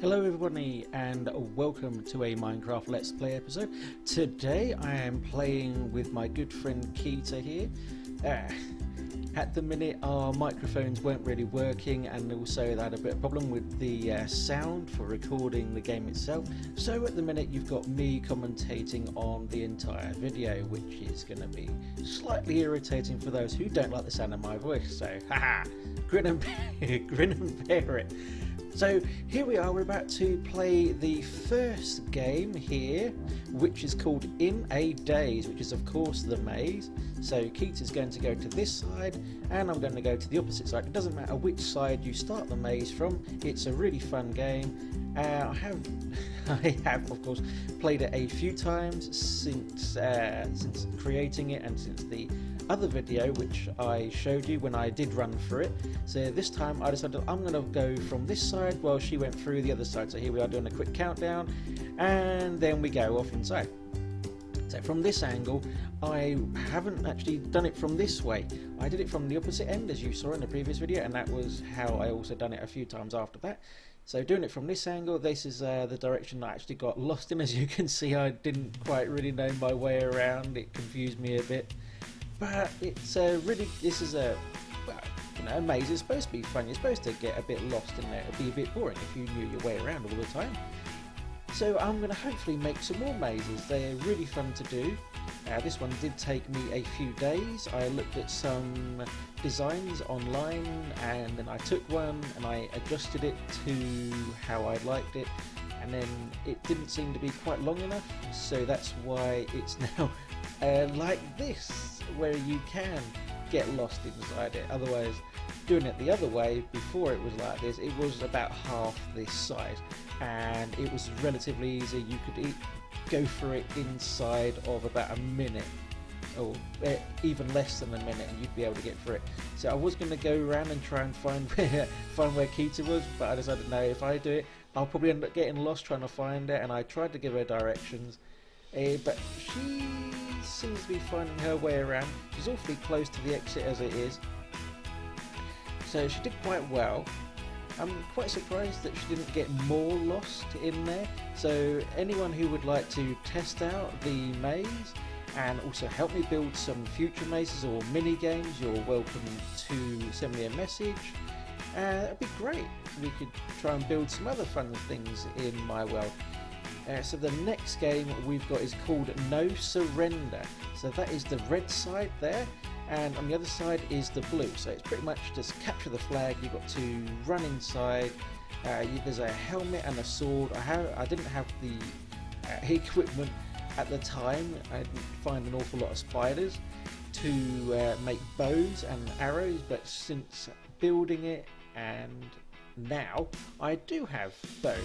Hello everybody and welcome to a Minecraft Let's Play episode. Today I am playing with my good friend Keita here. At the minute our microphones weren't really working, and also they had a bit of problem with the sound for recording the game itself. So at the minute you've got me commentating on the entire video, which is going to be slightly irritating for those who don't like the sound of my voice. So haha, grin and bear it. So here we are, we're about to play the first game here, which is called In A Daze, which is of course the maze. So Keith is going to go to this side and I'm going to go to the opposite side. It doesn't matter which side you start the maze from, it's a really fun game. I have of course played it a few times since creating it and since the other video which I showed you when I did run through it. So this time I decided I'm going to go from this side while she went through the other side. So here we are doing a quick countdown and then we go off inside. So from this angle, I haven't actually done it from this way. I did it from the opposite end as you saw in the previous video, and that was how I also done it a few times after that. So doing it from this angle, this is the direction I actually got lost in. As you can see, I didn't quite really know my way around. It confused me a bit. But it's this is a, well, you know, a maze is supposed to be fun. You're supposed to get a bit lost in there. It'd be a bit boring if you knew your way around all the time. So I'm going to hopefully make some more mazes. They're really fun to do. This one did take me a few days. I looked at some designs online and then I took one and I adjusted it to how I liked it, and then it didn't seem to be quite long enough, so that's why it's now like this, where you can get lost inside it. Otherwise, doing it the other way, before it was like this, it was about half this size and it was relatively easy. You could go through it inside of about a minute, or even less than a minute, and you'd be able to get through it. So I was going to go around and try and find where Keita was, but I decided no, if I do it I'll probably end up getting lost trying to find it. And I tried to give her directions, but she seems to be finding her way around. She's awfully close to the exit as it is, so she did quite well. I'm quite surprised that she didn't get more lost in there. So anyone who would like to test out the maze and also help me build some future mazes or mini games, you're welcome to send me a message. That'd be great. We could try and build some other fun things in my world. So the next game we've got is called No Surrender. So that is the red side there, and on the other side is the blue. So it's pretty much just capture the flag. You've got to run inside. There's a helmet and a sword. I didn't have the equipment at the time. I didn't find an awful lot of spiders to make bows and arrows, but since building it and now I do have bows.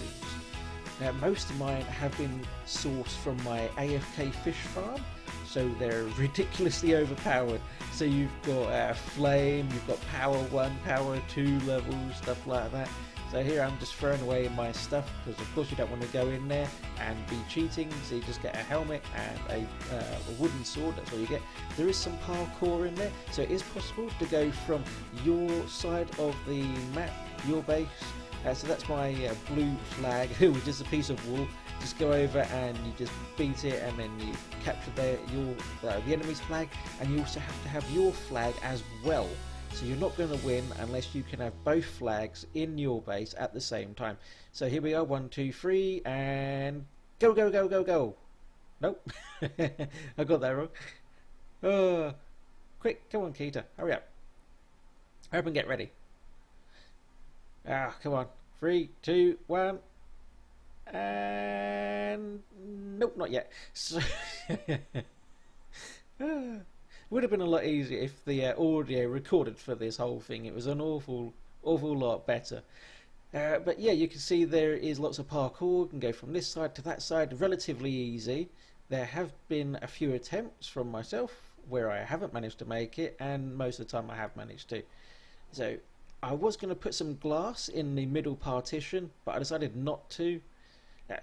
Now most of mine have been sourced from my AFK fish farm, so they're ridiculously overpowered. So you've got flame, you've got power 1, power 2 levels, stuff like that. So here I'm just throwing away my stuff, because of course you don't want to go in there and be cheating, so you just get a helmet and a wooden sword. That's all you get. There is some parkour in there, so it is possible to go from your side of the map, your base. So that's my blue flag, which is a piece of wool. Just go over and you just beat it, and then you capture the enemy's flag, and you also have to have your flag as well. So you're not going to win unless you can have both flags in your base at the same time. So here we are, 1, 2, 3, and go, go, go, go, go. Nope, I got that wrong. Quick, come on, Keita, hurry up. Hurry up and get ready. Come on. 3, 2, 1. And nope, not yet. So would have been a lot easier if the audio recorded for this whole thing. It was an awful lot better. But yeah, you can see there is lots of parkour. You can go from this side to that side, relatively easy. There have been a few attempts from myself where I haven't managed to make it, and most of the time I have managed to. So I was going to put some glass in the middle partition, but I decided not to.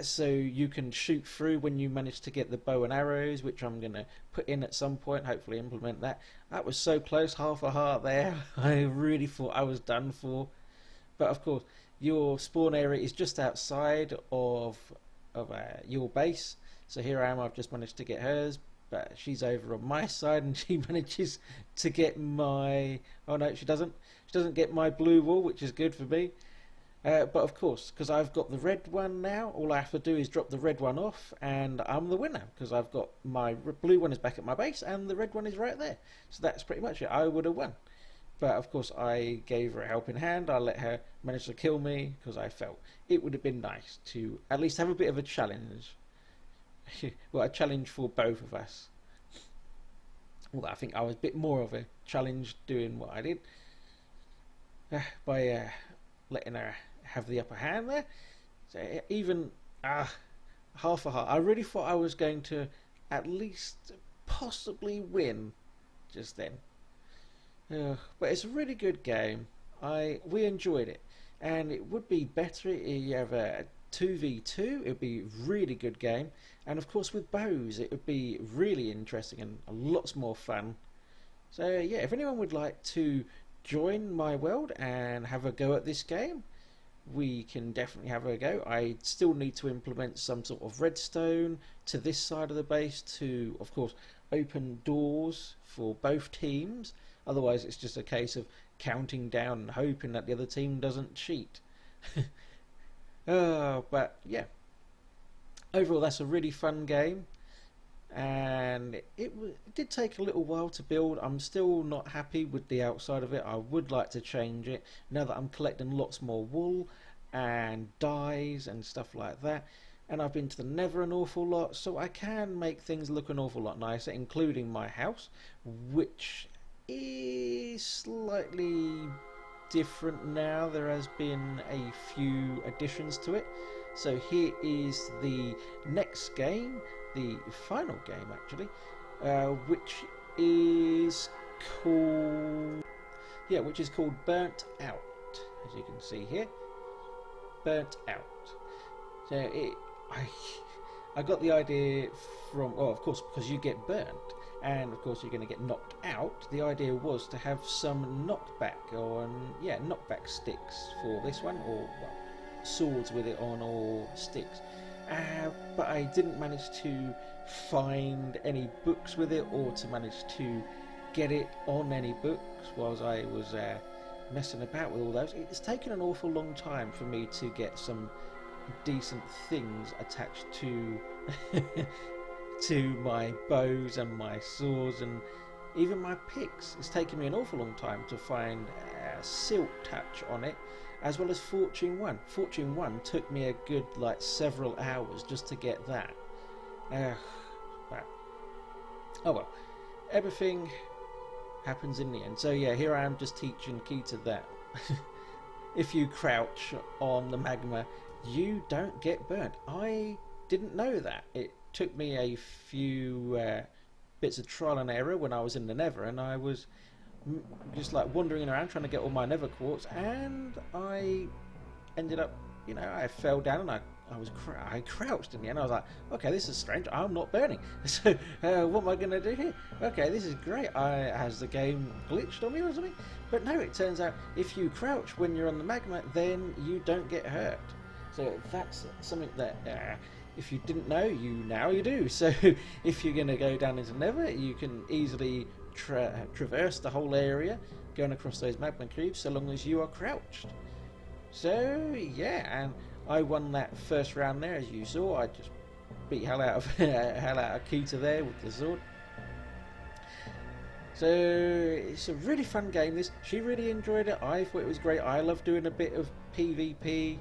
So you can shoot through when you manage to get the bow and arrows, which I'm going to put in at some point, hopefully implement that. That was so close, half a heart there. I really thought I was done for. But of course, your spawn area is just outside of your base. So here I am, I've just managed to get hers, but she's over on my side, and she manages to get my... Oh no, she doesn't. She doesn't get my blue wall, which is good for me. But of course, because I've got the red one now, all I have to do is drop the red one off, and I'm the winner, because I've got my blue one is back at my base, and the red one is right there. So that's pretty much it. I would have won. But of course, I gave her a helping hand. I let her manage to kill me, because I felt it would have been nice to at least have a bit of a challenge. Well, a challenge for both of us. Well, I think I was a bit more of a challenge doing what I did by letting her have the upper hand there. So even half a heart. I really thought I was going to at least possibly win just then. But it's a really good game. We enjoyed it, and it would be better if you have a 2v2. It would be a really good game, and of course with bows it would be really interesting and lots more fun. So yeah, if anyone would like to join my world and have a go at this game, we can definitely have a go. I still need to implement some sort of redstone to this side of the base to, of course, open doors for both teams. Otherwise it's just a case of counting down and hoping that the other team doesn't cheat. But yeah, overall that's a really fun game, and it did take a little while to build. I'm still not happy with the outside of it. I would like to change it now that I'm collecting lots more wool and dyes and stuff like that, and I've been to the Nether an awful lot, so I can make things look an awful lot nicer, including my house, which is slightly different now. There has been a few additions to it. So here is the next game, the final game actually, which is called Burnt Out, as you can see here. Burnt Out. So I got the idea from, of course, because you get burnt, and of course you're going to get knocked out. The idea was to have some knockback knockback sticks for this one, or swords with it on, or sticks. But I didn't manage to find any books with it, or to manage to get it on any books whilst I was messing about with all those. It's taken an awful long time for me to get some decent things attached to to my bows and my swords and even my picks. It's taken me an awful long time to find Silk Touch on it, as well as Fortune 1. Fortune 1 took me a good several hours just to get that. But oh well, everything happens in the end. So yeah, here I am just teaching Kita that if you crouch on the magma, you don't get burnt. I didn't know that. It took me a few bits of trial and error when I was in the Nether, and I was just wandering around trying to get all my Nether quartz, and I ended up, I fell down and I crouched in the end. I was like, okay, this is strange. I'm not burning. So what am I going to do here? Okay, this is great. Has the game glitched on me or something? But no, it turns out if you crouch when you're on the magma, then you don't get hurt. So that's something that if you didn't know, now you do. So if you're going to go down into Nether, you can easily traverse the whole area going across those magma cubes, so long as you are crouched. So yeah, and I won that first round there, as you saw. I just beat hell out of Kita there with the sword. So it's a really fun game. She really enjoyed it. I thought it was great. I love doing a bit of PvP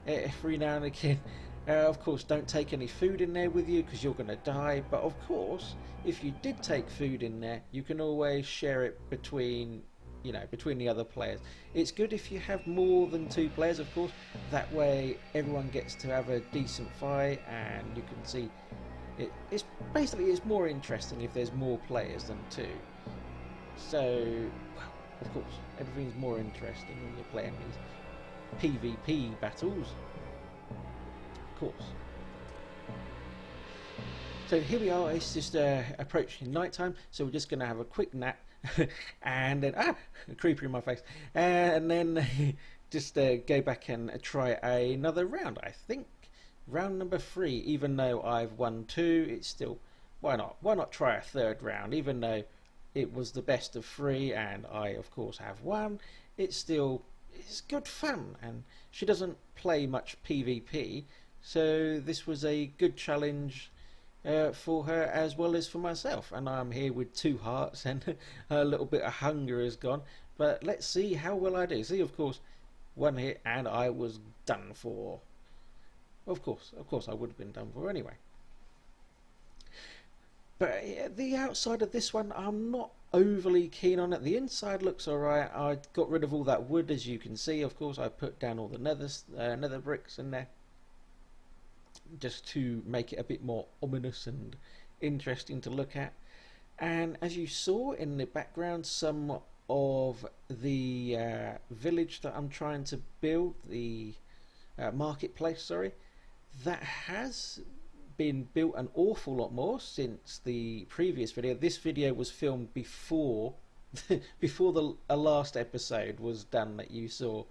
every now and again. Of course, don't take any food in there with you because you're going to die. But of course, if you did take food in there, you can always share it between the other players. It's good if you have more than 2 players, of course. That way, everyone gets to have a decent fight, and you can see it's more interesting if there's more players than 2. So, well, of course, everything's more interesting when you're playing these PvP battles. Of course. So here we are. It's just approaching night time, so we're just going to have a quick nap and then a creeper in my face, and then just go back and try another round. I think round number 3. Even though I've won 2, it's still, why not? Why not try a third round? Even though it was the best of 3, and I of course have won, it's good fun. And she doesn't play much PvP, so this was a good challenge for her as well as for myself. And I'm here with 2 hearts, and a little bit of hunger is gone. But let's see how well I do. See, of course, 1 hit and I was done for. Of course I would have been done for anyway. But the outside of this one, I'm not overly keen on it. The inside looks alright. I got rid of all that wood, as you can see. Of course, I put down all the nether bricks in there, just to make it a bit more ominous and interesting to look at. And as you saw in the background, some of the village that I'm trying to build, the marketplace, sorry, that has been built an awful lot more since the previous video. This video was filmed before before the last episode was done that you saw.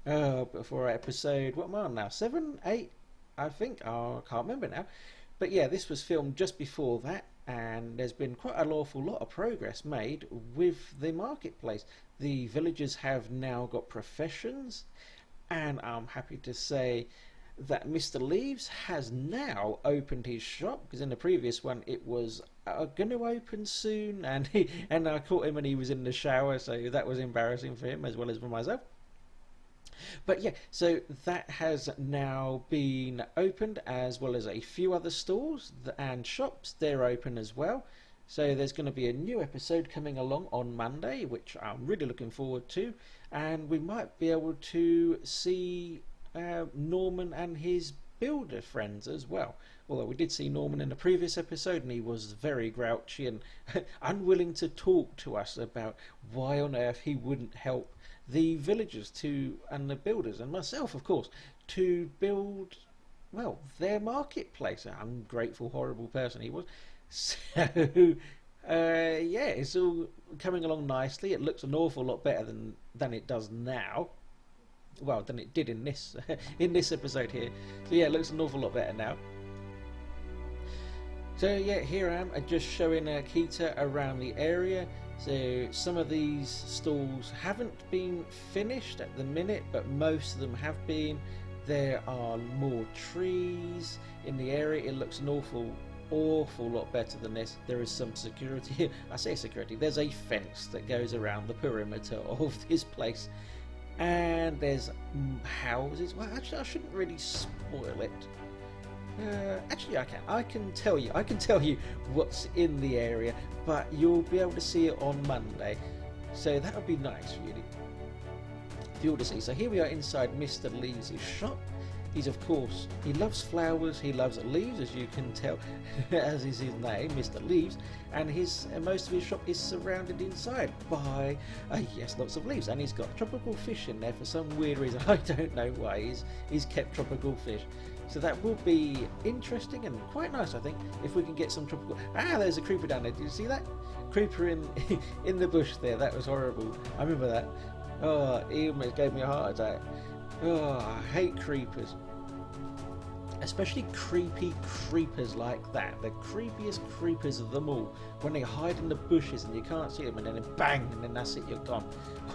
Before episode, what am I on now? 7, 8, I think. Oh, I can't remember now. But yeah, this was filmed just before that, and there's been quite an awful lot of progress made with the marketplace. The villagers have now got professions, and I'm happy to say that Mr. Leaves has now opened his shop, because in the previous one it was going to open soon, and I caught him when he was in the shower, so that was embarrassing for him as well as for myself. But yeah, so that has now been opened, as well as a few other stores and shops. They're open as well. So there's going to be a new episode coming along on Monday, which I'm really looking forward to, and we might be able to see Norman and his builder friends as well. Although we did see Norman in the previous episode, and he was very grouchy and unwilling to talk to us about why on earth he wouldn't help the villagers and the builders and myself, of course, to build, well, their marketplace. An ungrateful, horrible person he was. So yeah, it's all coming along nicely. It looks an awful lot better than it does now. Well, than it did in this in this episode here. So yeah, it looks an awful lot better now. So yeah, here I am just showing Kita around the area. So some of these stalls haven't been finished at the minute, but most of them have been. There are more trees in the area. It looks an awful lot better than this. There is some security. I say security. There's a fence that goes around the perimeter of this place. And there's houses. Well, actually, I shouldn't really spoil it. Actually, I can tell you what's in the area, but you'll be able to see it on Monday. So that would be nice, really, for you all to see. So here we are inside Mr. Leaves' shop. He's, of course, he loves flowers, he loves leaves, as you can tell, as is his name, Mr. Leaves, and most of his shop is surrounded inside by, yes, lots of leaves, and he's got tropical fish in there for some weird reason. I don't know why he's kept tropical fish. So that will be interesting and quite nice, I think, if we can get some tropical. There's a creeper down there. Did you see that? Creeper in the bush there. That was horrible. I remember that. Oh, he almost gave me a heart attack. Oh, I hate creepers. Especially creepy creepers like that. The creepiest creepers of them all. When they hide in the bushes and you can't see them, and then bang, and then that's it, you're gone.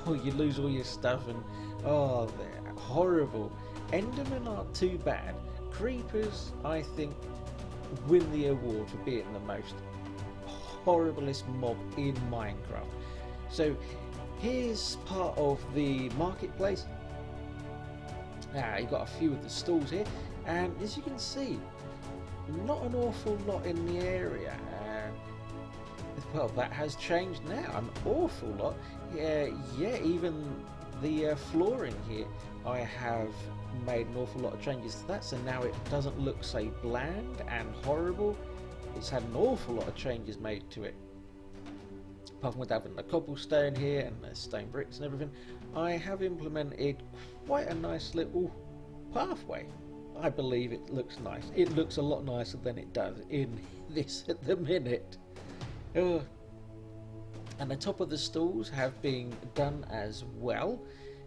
Oh, you lose all your stuff, and oh, they're horrible. Endermen aren't too bad. Creepers, I think, win the award for being the most horriblest mob in Minecraft. So here's part of the marketplace. You've got a few of the stalls here, and as you can see, not an awful lot in the area. Well, that has changed now, an awful lot. Yeah, even the flooring here, I have made an awful lot of changes to that, so now it doesn't look so bland and horrible. It's had an awful lot of changes made to it. Apart from having the cobblestone here and the stone bricks and everything, I have implemented quite a nice little pathway. I believe it looks nice. It looks a lot nicer than it does in this at the minute. And the top of the stalls have been done as well.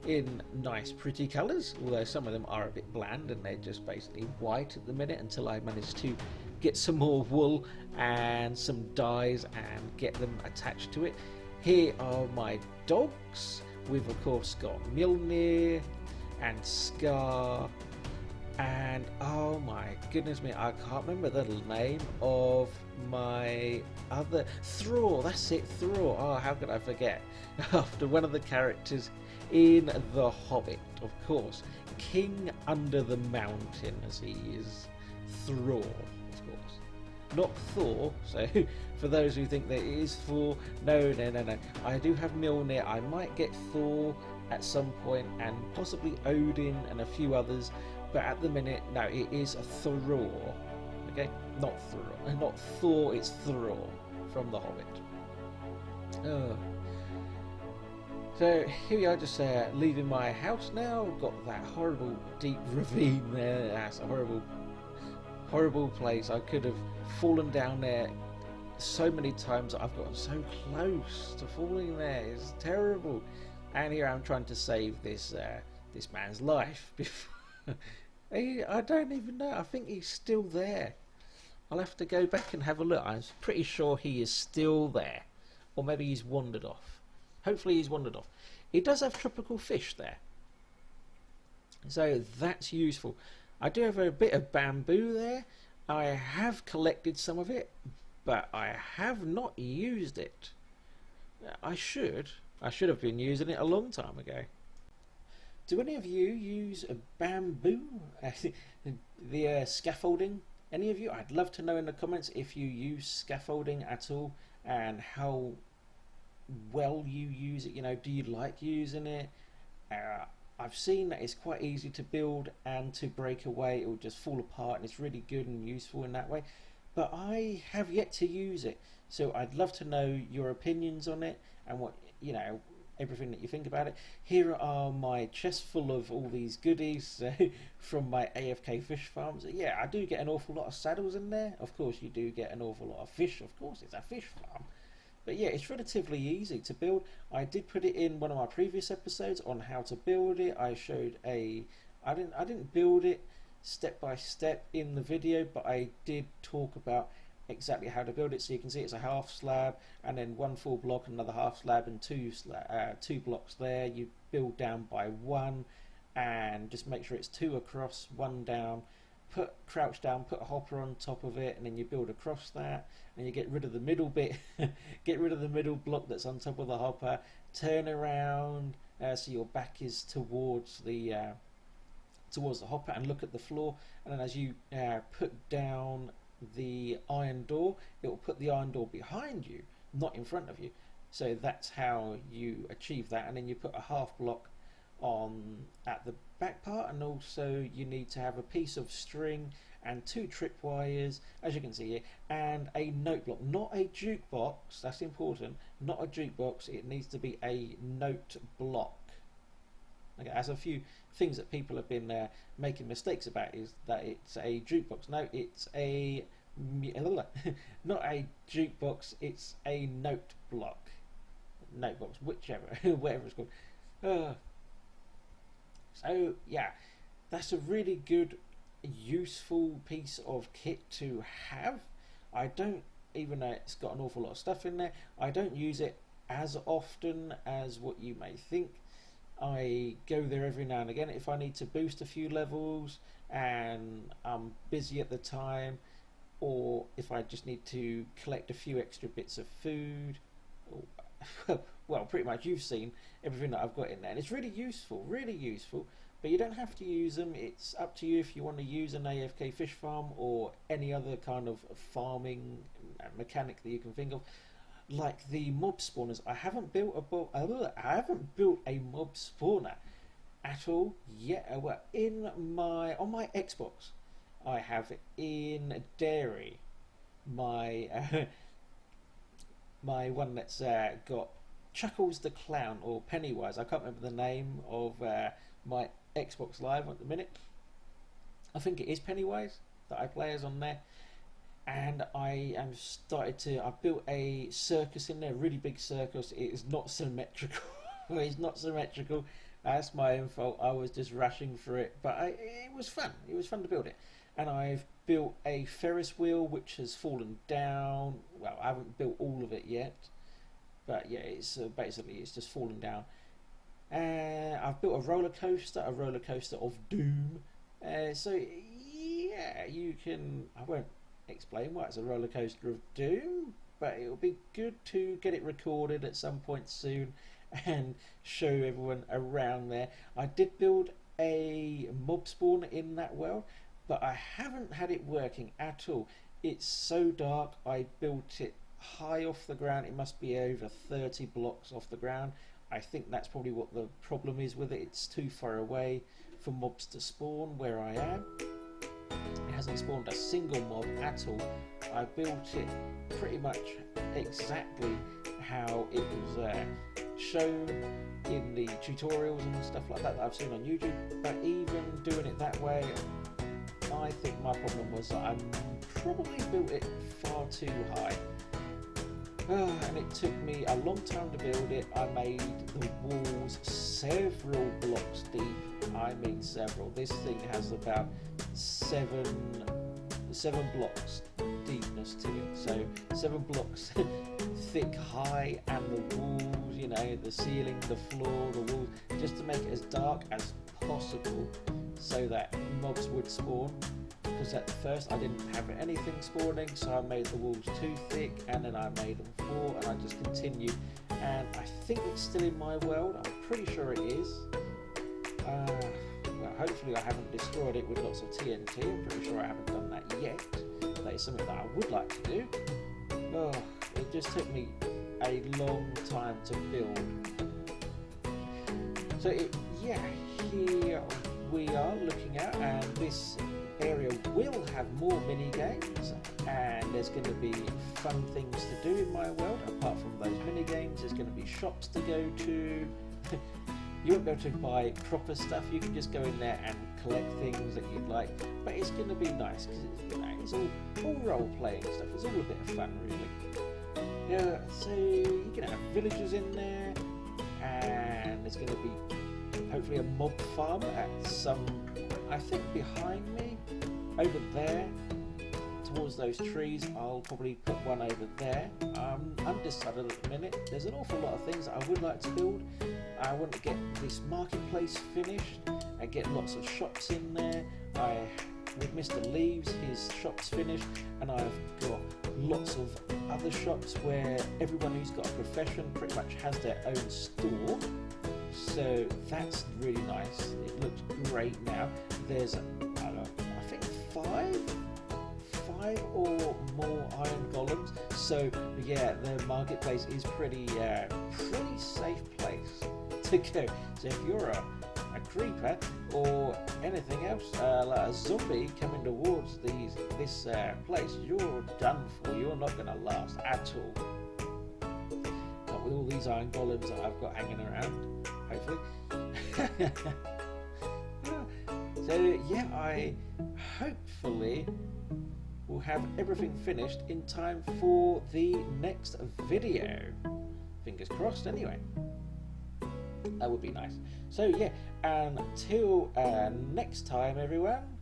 in nice pretty colours, although some of them are a bit bland and they're just basically white at the minute until I manage to get some more wool and some dyes and get them attached to it. Here are my dogs. We've of course got Mjolnir and Scar and oh my goodness me, I can't remember the name of my other Thror. That's it, Thror. Oh, how could I forget? After one of the characters in The Hobbit, of course, King Under the Mountain, as he is Thror, of course, not Thor. So for those who think that it is Thor, no. I do have Mjolnir. I might get Thor at some point, and possibly Odin and a few others. But at the minute, no, it is a Thror. Okay, not Thor, not Thor. It's Thror from The Hobbit. So here we are, just leaving my house now. Got that horrible deep ravine there. That's a horrible place. I could have fallen down there so many times. I've gotten so close to falling there. It's terrible. And here I'm trying to save this man's life. I don't even know. I think he's still there. I'll have to go back and have a look. I'm pretty sure he is still there, or maybe he's wandered off. Hopefully he's wandered off. He does have tropical fish there, so that's useful. I do have a bit of bamboo there. I have collected some of it, but I have not used it. I should have been using it a long time ago. Do any of you use bamboo? The scaffolding? Any of you? I'd love to know in the comments if you use scaffolding at all and how well you use it. You know, do you like using it? I've seen that it's quite easy to build and to break away. It will just fall apart, and it's really good and useful in that way. But I have yet to use it, so I'd love to know your opinions on it and what, you know, everything that you think about it. Here are my chests full of all these goodies from my AFK fish farms. Yeah, I do get an awful lot of saddles in there. Of course you do get an awful lot of fish. Of course, it's a fish farm. But yeah, it's relatively easy to build. I did put it in one of my previous episodes on how to build it. I showed I didn't build it step by step in the video, but I did talk about exactly how to build it. So you can see it's a half slab and then one full block, another half slab, and two blocks there. You build down by one and just make sure it's two across, one down. Crouch down, put a hopper on top of it, and then you build across that, and you get rid of the middle bit. Get rid of the middle block that's on top of the hopper. Turn around so your back is towards the hopper, and look at the floor. And then as you put down the iron door, it will put the iron door behind you, not in front of you. So that's how you achieve that. And then you put a half block on at the back part, and also you need to have a piece of string and two tripwires, as you can see here, and a note block, not a jukebox. That's important. Not a jukebox. It needs to be a note block. Okay, as a few things that people have been making mistakes about is that it's a jukebox. No, it's a not a jukebox. It's a note block, note box, whichever, whatever it's called. So yeah, that's a really good, useful piece of kit to have. I don't, even though it's got an awful lot of stuff in there, I don't use it as often as what you may think. I go there every now and again if I need to boost a few levels and I'm busy at the time, or if I just need to collect a few extra bits of food. Well, pretty much you've seen everything that I've got in there, and it's really useful, but you don't have to use them. It's up to you if you want to use an AFK fish farm or any other kind of farming mechanic that you can think of, like the mob spawners. I haven't built a mob spawner at all yet. Well, on my Xbox, I have in Dairy my my one that's got Chuckles the Clown, or Pennywise. I can't remember the name of my Xbox Live at the minute. I think it is Pennywise that I play as on there. And I've built a circus in there, a really big circus. It is not symmetrical. It's not symmetrical, That's my own fault. I was just rushing for it, but it was fun. It was fun to build it. And I've built a Ferris wheel which has fallen down. Well, I haven't built all of it yet, but yeah, it's basically it's just fallen down. I've built a roller coaster of doom. So yeah, you can. I won't explain why it's a roller coaster of doom, but it'll be good to get it recorded at some point soon and show everyone around there. I did build a mob spawn in that world, but I haven't had it working at all. It's so dark. I built it high off the ground. It must be over 30 blocks off the ground. I think that's probably what the problem is with it. It's too far away for mobs to spawn where I am. It hasn't spawned a single mob at all. I built it pretty much exactly how it was shown in the tutorials and stuff like that I've seen on YouTube, but even doing it that way, I think my problem was that I probably built it far too high. And it took me a long time to build it. I made the walls several blocks deep. I mean several. This thing has about seven blocks deepness to it. So 7 blocks thick, high, and the walls, you know, the ceiling, the floor, the walls, just to make it as dark as possible so that mobs would spawn. Because at first I didn't have anything spawning, so I made the walls too thick, and then I made them 4, and I just continued. And I think it's still in my world. I'm pretty sure it is. Well, hopefully I haven't destroyed it with lots of TNT. I'm pretty sure I haven't done that yet. That is something that I would like to do. Oh, it just took me a long time to build. So yeah, here we are looking at, and this area will have more mini games, and there's going to be fun things to do in my world. Apart from those mini games, there's going to be shops to go to. You won't be able to buy proper stuff. You can just go in there and collect things that you'd like, but it's going to be nice because it's all role playing stuff. It's all a bit of fun, really. Yeah, so you can have villagers in there, and there's going to be hopefully a mob farm at some, I think behind me, over there, towards those trees. I'll probably put one over there. I'm undecided at the minute. There's an awful lot of things that I would like to build. I want to get this marketplace finished and get lots of shops in there. With Mr. Leaves, his shop's finished, and I've got lots of other shops where everyone who's got a profession pretty much has their own store. So that's really nice. It looks great now. There's, I think 5 or more iron golems. So yeah, the marketplace is pretty safe place to go. So if you're a creeper or anything else, like a zombie coming towards this place, you're done for. You're not going to last at all. Not with all these iron golems that I've got hanging around, hopefully. So yeah, I hopefully will have everything finished in time for the next video. Fingers crossed anyway. That would be nice. So yeah, until next time everyone,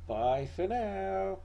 bye for now.